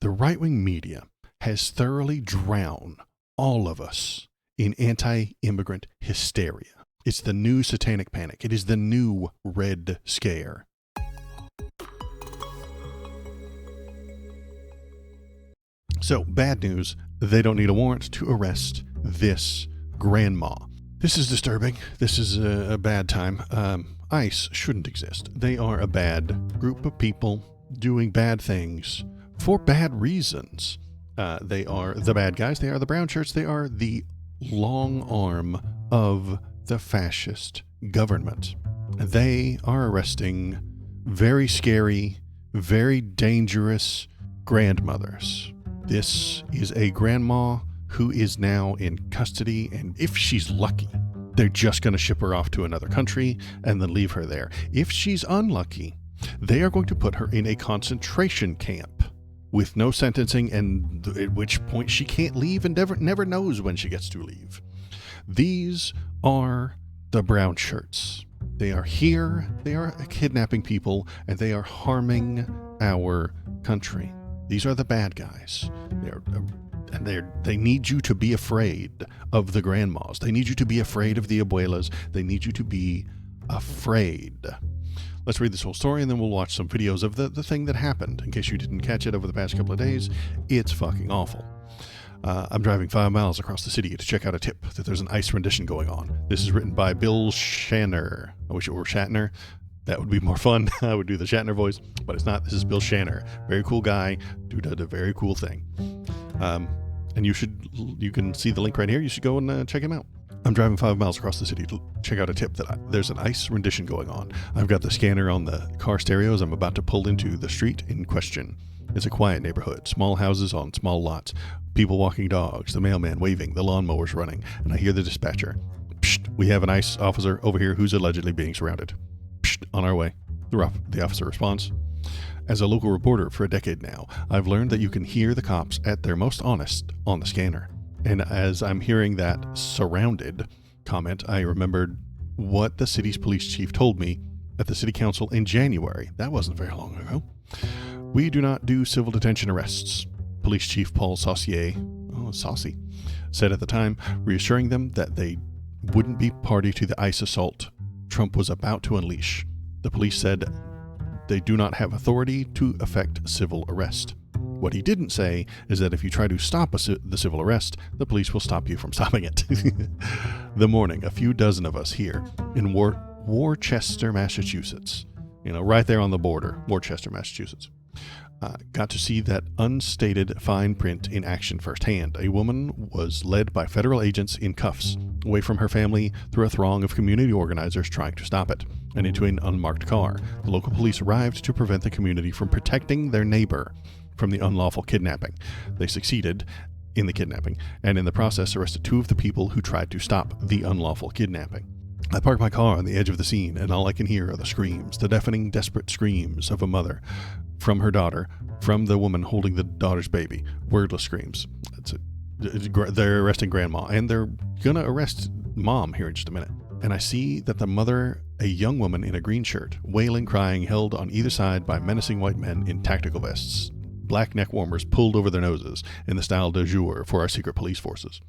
The right-wing media has thoroughly drowned all of us in anti-immigrant hysteria. It's the new satanic panic. It is the new Red Scare. So, bad news, they don't need a warrant to arrest this grandma. This is disturbing. This is a bad time. ICE shouldn't exist. They are a bad group of people doing bad things for bad reasons. They are the bad guys. They are the brown shirts. They are the long arm of the fascist government. They are arresting very scary, very dangerous grandmothers. This is a grandma who is now in custody, and if she's lucky, they're just going to ship her off to another country and then leave her there. If she's unlucky, they are going to put her in a concentration camp with no sentencing, and at which point she can't leave and never knows when she gets to leave. These are the brown shirts. They are here, they are kidnapping people, and they are harming our country. These are the bad guys. They need you to be afraid of the grandmas. They need you to be afraid of the abuelas. They need you to be afraid. Let's read this whole story, and then we'll watch some videos of the thing that happened. In case you didn't catch it over the past couple of days, it's fucking awful. I'm driving 5 miles across the city to check out a tip that there's an ICE rendition going on. This is written by Bill Shanner. I wish it were Shatner. That would be more fun. I would do the Shatner voice, but it's not. This is Bill Shanner. Very cool guy. Dude did a very cool thing. And you can see the link right here. You should go and check him out. I'm driving 5 miles across the city to check out a tip that there's an ICE rendition going on. I've got the scanner on the car stereo as I'm about to pull into the street in question. It's a quiet neighborhood, small houses on small lots, people walking dogs, the mailman waving, the lawnmowers running, and I hear the dispatcher. Psst, we have an ICE officer over here who's allegedly being surrounded. Psst, on our way. The officer responds. As a local reporter for a decade now, I've learned that you can hear the cops at their most honest on the scanner. And as I'm hearing that surrounded comment, I remembered what the city's police chief told me at the city council in January. That wasn't very long ago. We do not do civil detention arrests, Police Chief Paul Saucier, said at the time, reassuring them that they wouldn't be party to the ICE assault Trump was about to unleash. The police said they do not have authority to effect civil arrest. What he didn't say is that if you try to stop the civil arrest, the police will stop you from stopping it. The morning, a few dozen of us here in Worcester, Massachusetts, right there on the border, Worcester, Massachusetts, got to see that unstated fine print in action firsthand. A woman was led by federal agents in cuffs away from her family through a throng of community organizers trying to stop it, and into an unmarked car. The local police arrived to prevent the community from protecting their neighbor from the unlawful kidnapping. They succeeded in the kidnapping, and in the process arrested 2 of the people who tried to stop the unlawful kidnapping. I parked my car on the edge of the scene, and all I can hear are the screams, the deafening, desperate screams of a mother from her daughter, from the woman holding the daughter's baby. Wordless screams. They're arresting grandma, and they're gonna arrest mom here in just a minute. And I see that the mother, a young woman in a green shirt, wailing, crying, held on either side by menacing white men in tactical vests, black neck warmers pulled over their noses in the style de jour for our secret police forces.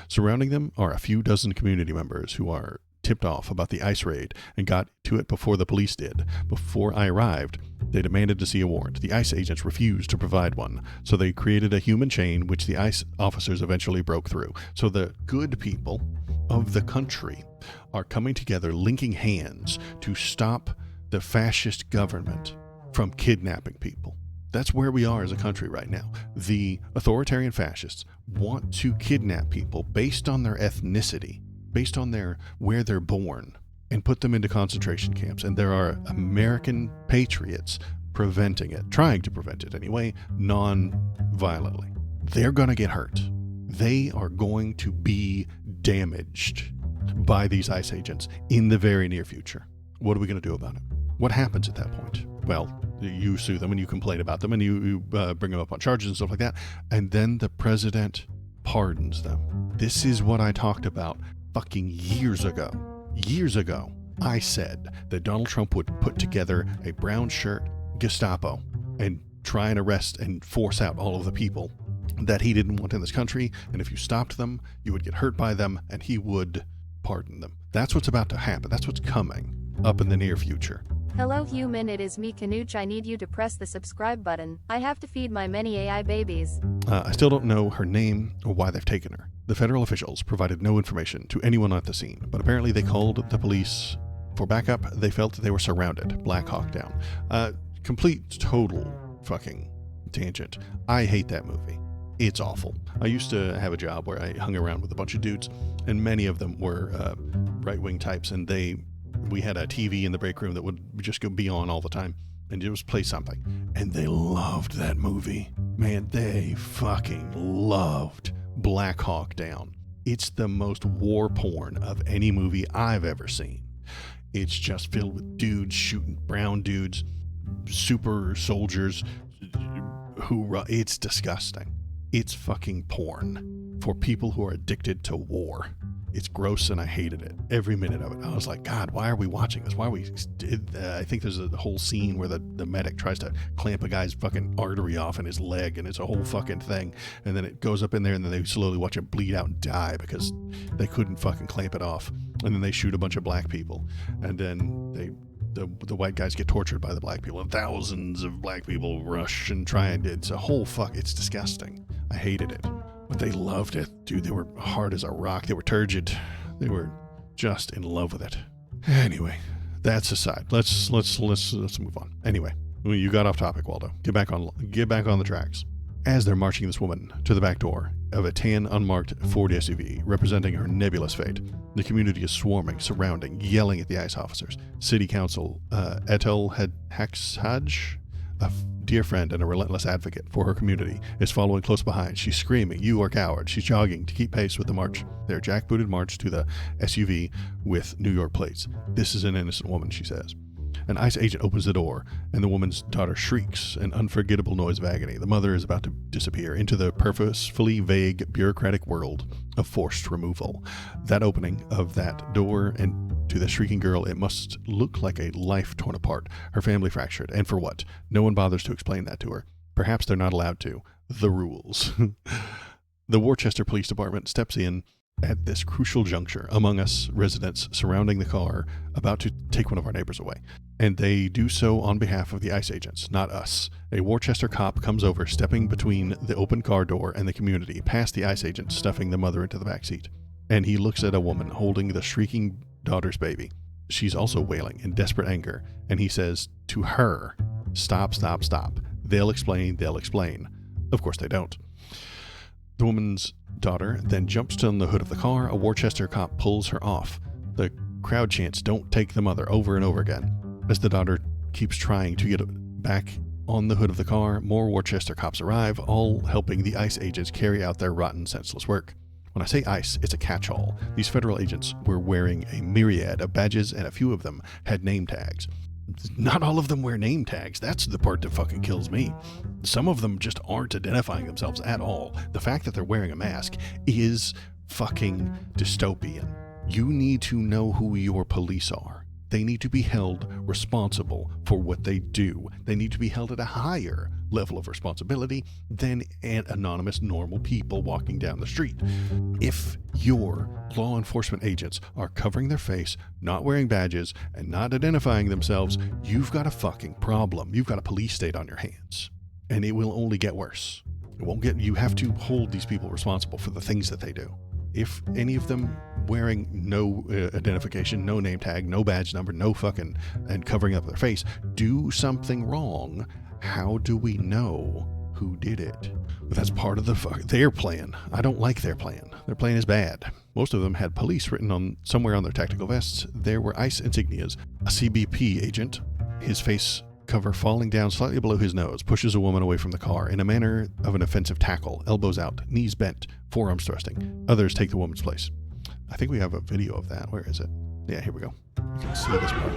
Surrounding them are a few dozen community members who are tipped off about the ICE raid and got to it before the police did. Before I arrived, they demanded to see a warrant. The ICE agents refused to provide one, so they created a human chain which the ICE officers eventually broke through. So the good people of the country are coming together, linking hands to stop the fascist government from kidnapping people. That's where we are as a country right now. The authoritarian fascists want to kidnap people based on their ethnicity, based on where they're born, and put them into concentration camps. And there are American patriots preventing it, trying to prevent it anyway, non-violently. They're going to get hurt. They are going to be damaged by these ICE agents in the very near future. What are we going to do about it? What happens at that point? Well, you sue them and you complain about them and you bring them up on charges and stuff like that. And then the president pardons them. This is what I talked about fucking years ago. Years ago, I said that Donald Trump would put together a brown shirt Gestapo and try and arrest and force out all of the people that he didn't want in this country, and if you stopped them, you would get hurt by them, and he would pardon them. That's what's about to happen. That's what's coming up in the near future. Hello human, it is me Canooch. I need you to press the subscribe button. I have to feed my many AI babies. I still don't know her name or why they've taken her. The federal officials provided no information to anyone at the scene, but apparently they called the police for backup. They felt that they were surrounded. Black Hawk Down. Complete, total fucking tangent. I hate that movie. It's awful. I used to have a job where I hung around with a bunch of dudes, and many of them were right-wing types, and we had a TV in the break room that would just be on all the time, and just play something. And they loved that movie. Man, they fucking loved Black Hawk Down. It's the most war porn of any movie I've ever seen. It's just filled with dudes shooting brown dudes, super soldiers it's disgusting. It's fucking porn for people who are addicted to war. It's gross, and I hated it. Every minute of it. I was like, God, why are we watching this? Why are we... I think there's a whole scene where the medic tries to clamp a guy's fucking artery off in his leg, and it's a whole fucking thing. And then it goes up in there, and then they slowly watch it bleed out and die because they couldn't fucking clamp it off. And then they shoot a bunch of black people. And then the white guys get tortured by the black people, and thousands of black people rush and try, and it's a whole it's disgusting. I hated it. But they loved it. Dude, they were hard as a rock. They were turgid. They were just in love with it. Anyway, that's aside. Let's move on. Anyway, you got off topic, Waldo. Get back on the tracks. As they're marching this woman to the back door of a tan, unmarked Ford SUV representing her nebulous fate, the community is swarming, surrounding, yelling at the ICE officers. City Council Etel Haxhaj, a dear friend and a relentless advocate for her community, is following close behind. She's screaming, "You are cowards." She's jogging to keep pace with the march. Their jackbooted march to the SUV with New York plates. "This is an innocent woman," she says. An ICE agent opens the door, and the woman's daughter shrieks, an unforgettable noise of agony. The mother is about to disappear into the purposefully vague, bureaucratic world of forced removal. That opening of that door, and to the shrieking girl, it must look like a life torn apart, her family fractured, and for what? No one bothers to explain that to her. Perhaps they're not allowed to. The rules. The Worcester Police Department steps in at this crucial juncture among us residents surrounding the car about to take one of our neighbors away. And they do so on behalf of the ICE agents, not us. A Worcester cop comes over, stepping between the open car door and the community, past the ICE agent, stuffing the mother into the back seat. And he looks at a woman holding the shrieking daughter's baby. She's also wailing in desperate anger, and he says to her, "Stop, stop, stop. They'll explain, they'll explain." Of course they don't. The woman's daughter then jumps on the hood of the car. A Worcester cop pulls her off. The crowd chants, "Don't take the mother," over and over again. As the daughter keeps trying to get back on the hood of the car, more Worcester cops arrive, all helping the ICE agents carry out their rotten, senseless work. When I say ICE, it's a catch-all. These federal agents were wearing a myriad of badges, and a few of them had name tags. Not all of them wear name tags. That's the part that fucking kills me. Some of them just aren't identifying themselves at all. The fact that they're wearing a mask is fucking dystopian. You need to know who your police are. They need to be held responsible for what they do. They need to be held at a higher level of responsibility than anonymous normal people walking down the street. If your law enforcement agents are covering their face, not wearing badges, and not identifying themselves, you've got a fucking problem. You've got a police state on your hands. And it will only get worse. It won't get, you have to hold these people responsible for the things that they do. If any of them wearing no identification, no name tag, no badge number, no fucking, and covering up their face, do something wrong, how do we know who did it? But that's part of their plan. I don't like their plan. Their plan is bad. Most of them had police written on somewhere on their tactical vests. There were ICE insignias. A CBP agent, his face cover falling down slightly below his nose, pushes a woman away from the car in a manner of an offensive tackle, elbows out, knees bent, forearms thrusting. Others take the woman's place. I think we have a video of that. Where is it? Yeah, here we go. You can see this part.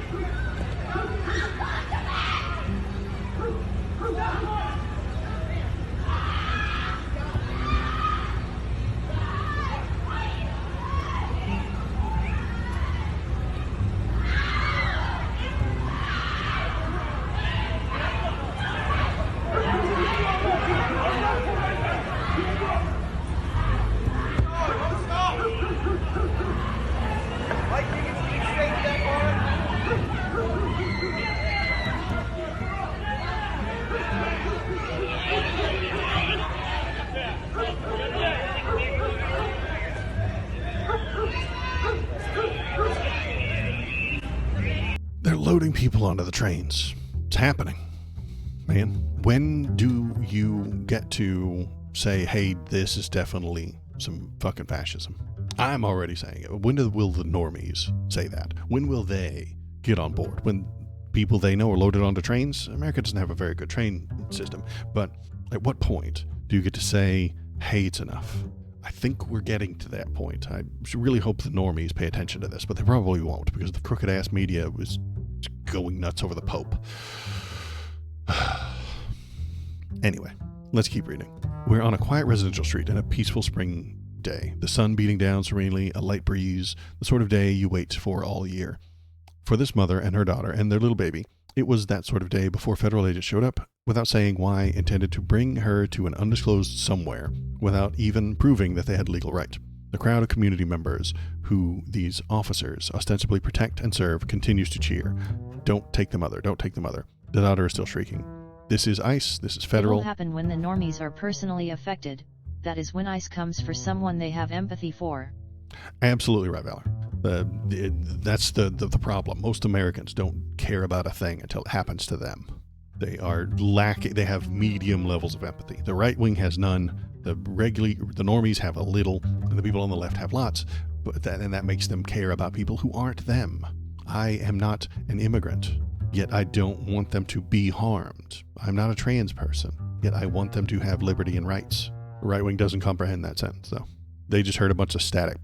loading people onto the trains. It's happening, man. When do you get to say, hey, this is definitely some fucking fascism? I'm already saying it. When will the normies say that? When will they get on board? When people they know are loaded onto trains? America doesn't have a very good train system, but at what point do you get to say, hey, it's enough? I think we're getting to that point. I really hope the normies pay attention to this, but they probably won't because the crooked-ass media was going nuts over the Pope. Anyway, let's keep reading. We're on a quiet residential street in a peaceful spring day. The sun beating down serenely, a light breeze, the sort of day you wait for all year. For this mother and her daughter and their little baby, it was that sort of day before federal agents showed up, without saying why, intended to bring her to an undisclosed somewhere, without even proving that they had legal right. The crowd of community members who these officers ostensibly protect and serve continues to cheer. Don't take the mother, don't take the mother. The daughter is still shrieking. This is ICE, this is federal. It will happen when the normies are personally affected. That is when ICE comes for someone they have empathy for. Absolutely right, Valor. That's the problem. Most Americans don't care about a thing until it happens to them. They are lacking. They have medium levels of empathy. The right wing has none. The normies have a little, and the people on the left have lots. But that makes them care about people who aren't them. I am not an immigrant, yet I don't want them to be harmed. I'm not a trans person, yet I want them to have liberty and rights. The right wing doesn't comprehend that sentence, though. They just heard a bunch of static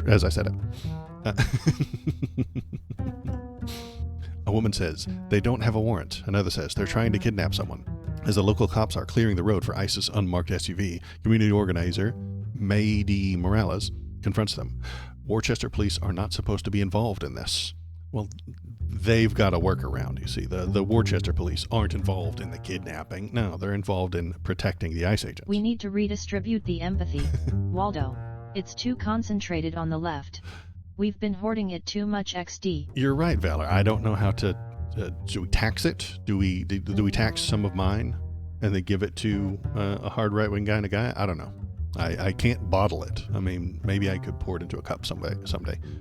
as I said it. A woman says, they don't have a warrant. Another says, they're trying to kidnap someone. As the local cops are clearing the road for ICE's unmarked SUV, community organizer Maydi Morales confronts them. Worcester police are not supposed to be involved in this. Well, they've got a workaround, you see. The Worcester police aren't involved in the kidnapping. No, they're involved in protecting the ICE agents. We need to redistribute the empathy, Waldo. It's too concentrated on the left. We've been hoarding it too much XD. You're right, Valor. I don't know how to... do we tax it? Do we tax some of mine and then give it to a hard right-wing kind of guy? I don't know. I can't bottle it. I mean, maybe I could pour it into a cup someday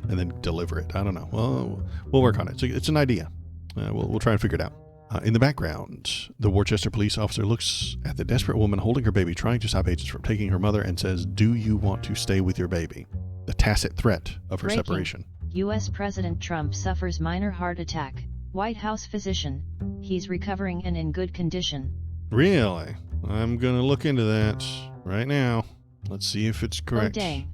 and then deliver it. I don't know. Well, we'll work on it. It's an idea. We'll try and figure it out. In the background, the Worcester police officer looks at the desperate woman holding her baby, trying to stop agents from taking her mother, and says, do you want to stay with your baby? The tacit threat of her Breaking. separation. U.S. President Trump suffers minor heart attack. White House physician. He's recovering and in good condition. Really? I'm going to look into that right now. Let's see if it's correct. Oh, dang.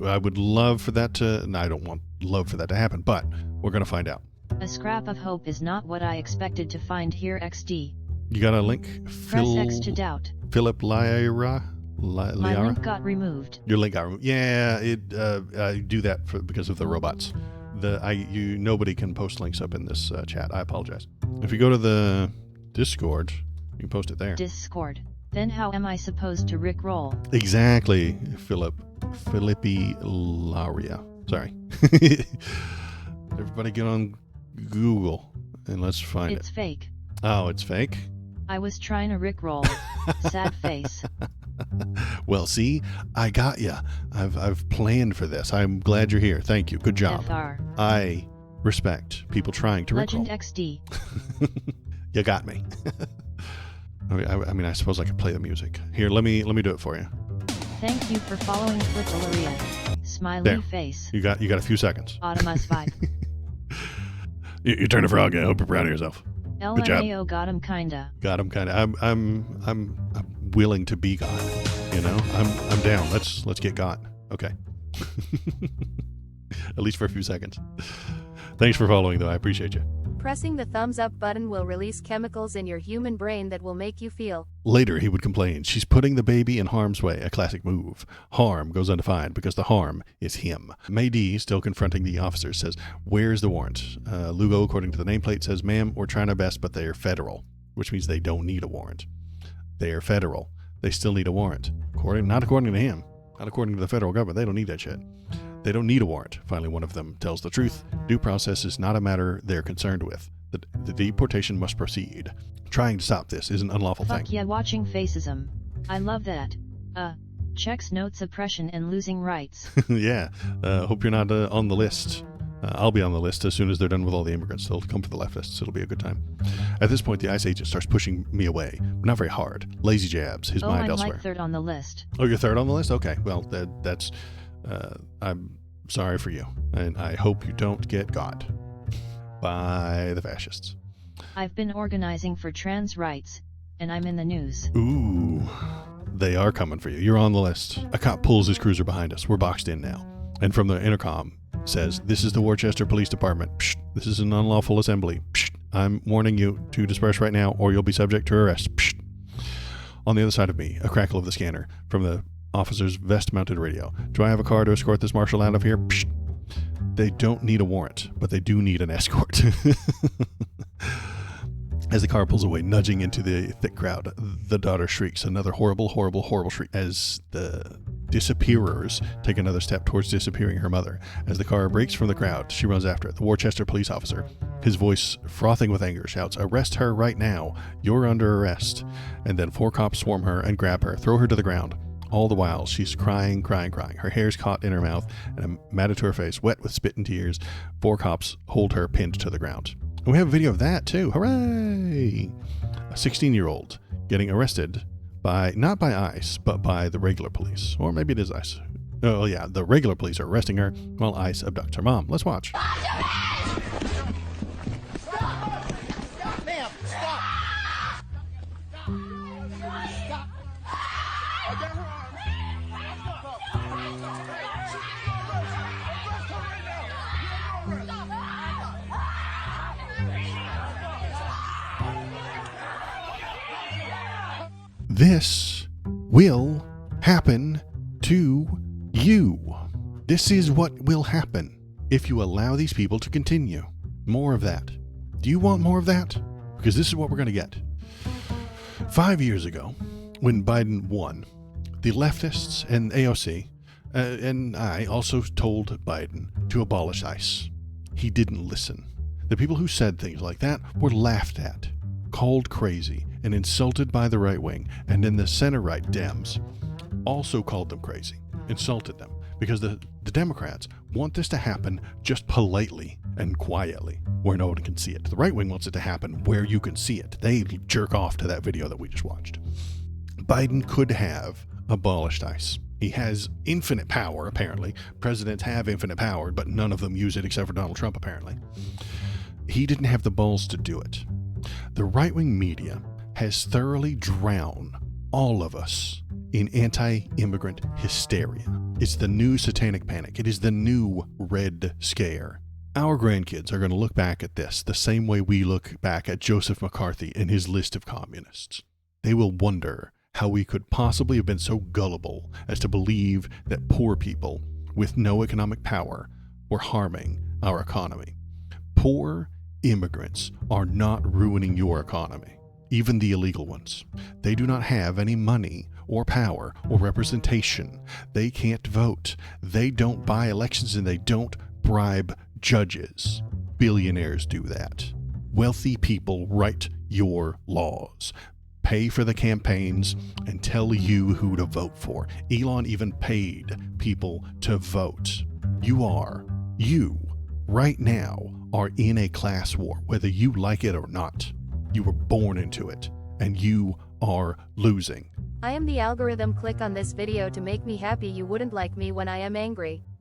I would love for that to... No, I don't want love for that to happen, but we're going to find out. A scrap of hope is not what I expected to find here XD. You got a link? Press X to doubt. Philip Lyra? My link got removed. Your link got removed. Yeah, I do that because of the robots. Nobody can post links up in this chat. I apologize. If you go to the Discord, you can post it there. Discord. Then how am I supposed to rickroll? Exactly, Philippi Laria. Sorry. Everybody get on Google and let's find it. It's fake. Oh, it's fake? I was trying to rickroll. Sad face. Well, see, I got ya. I've planned for this. I'm glad you're here. Thank you. Good job. FR. I respect people trying to Legend rickroll. XD. You got me. I mean, I suppose I could play the music. Here, let me do it for you. Thank you for following Flipolaria. Smiley There. face. You got a few seconds. Automous vibe. You turned a frog. I hope you're proud of yourself. LMAO got him kinda. Got him kind of. I'm willing to be God. You know, I'm down. Let's get God. Okay. At least for a few seconds. Thanks for following, though. I appreciate you. Pressing the thumbs up button will release chemicals in your human brain that will make you feel. Later, he would complain, she's putting the baby in harm's way, a classic move. Harm goes undefined because the harm is him. Maydi, still confronting the officers, says, where's the warrant? Lugo, according to the nameplate, says, ma'am, we're trying our best, but they are federal, which means they don't need a warrant. They are federal. They still need a warrant. Not according to him. Not according to the federal government. They don't need that shit. They don't need a warrant. Finally, one of them tells the truth. Due process is not a matter they're concerned with. The deportation must proceed. Trying to stop this is an unlawful thing. Fuck yeah, watching facism. I love that. Checks note suppression and losing rights. Yeah. Hope you're not on the list. I'll be on the list as soon as they're done with all the immigrants. They'll come for the leftists. It'll be a good time. At this point, the ICE agent starts pushing me away. Not very hard. Lazy jabs. His mind I'm elsewhere. like third on the list. Oh, you're third on the list? Okay. Well, that's... I'm sorry for you. And I hope you don't get got by the fascists. I've been organizing for trans rights, and I'm in the news. Ooh. They are coming for you. You're on the list. A cop pulls his cruiser behind us. We're boxed in now. And from the intercom says, "This is the Worcester Police Department. Psst. This is an unlawful assembly. Psst. I'm warning you to disperse right now or you'll be subject to arrest." Psst. On the other side of me, a crackle of the scanner from the officer's vest-mounted radio. "Do I have a car to escort this marshal out of here?" Psst. They don't need a warrant, but they do need an escort. As the car pulls away, nudging into the thick crowd, the daughter shrieks another horrible, horrible, horrible shriek as the disappearers take another step towards disappearing her mother. As the car breaks from the crowd, she runs after it. The Worcester police officer, his voice frothing with anger, shouts, "Arrest her right now. You're under arrest." And then 4 cops swarm her and grab her, throw her to the ground. All the while, she's crying, crying, crying. Her hair's caught in her mouth and matted to her face, wet with spit and tears. 4 cops hold her pinned to the ground. And we have a video of that, too. Hooray! A 16-year-old getting arrested by, not by ICE, but by the regular police. Or maybe it is ICE. Oh, yeah, the regular police are arresting her while ICE abducts her mom. Let's watch. This will happen to you. This is what will happen if you allow these people to continue. More of that. Do you want more of that? Because this is what we're going to get. 5 years ago, when Biden won, the leftists and AOC and I also told Biden to abolish ICE. He didn't listen. The people who said things like that were laughed at, called crazy, and insulted by the right wing, and then the center-right Dems also called them crazy, insulted them, because the Democrats want this to happen just politely and quietly, where no one can see it. The right wing wants it to happen where you can see it. They jerk off to that video that we just watched. Biden could have abolished ICE. He has infinite power, apparently. Presidents have infinite power, but none of them use it except for Donald Trump, apparently. He didn't have the balls to do it. The right-wing media has thoroughly drowned all of us in anti-immigrant hysteria. It's the new satanic panic. It is the new Red Scare. Our grandkids are going to look back at this the same way we look back at Joseph McCarthy and his list of communists. They will wonder how we could possibly have been so gullible as to believe that poor people with no economic power were harming our economy. Poor immigrants are not ruining your economy, even the illegal ones. They do not have any money or power or representation. They can't vote. They don't buy elections and they don't bribe judges. Billionaires do that. Wealthy people write your laws, pay for the campaigns, and tell you who to vote for. Elon even paid people to vote. You, right now, are in a class war, whether you like it or not. You were born into it, and you are losing. I am the algorithm. Click on this video to make me happy. You wouldn't like me when I am angry.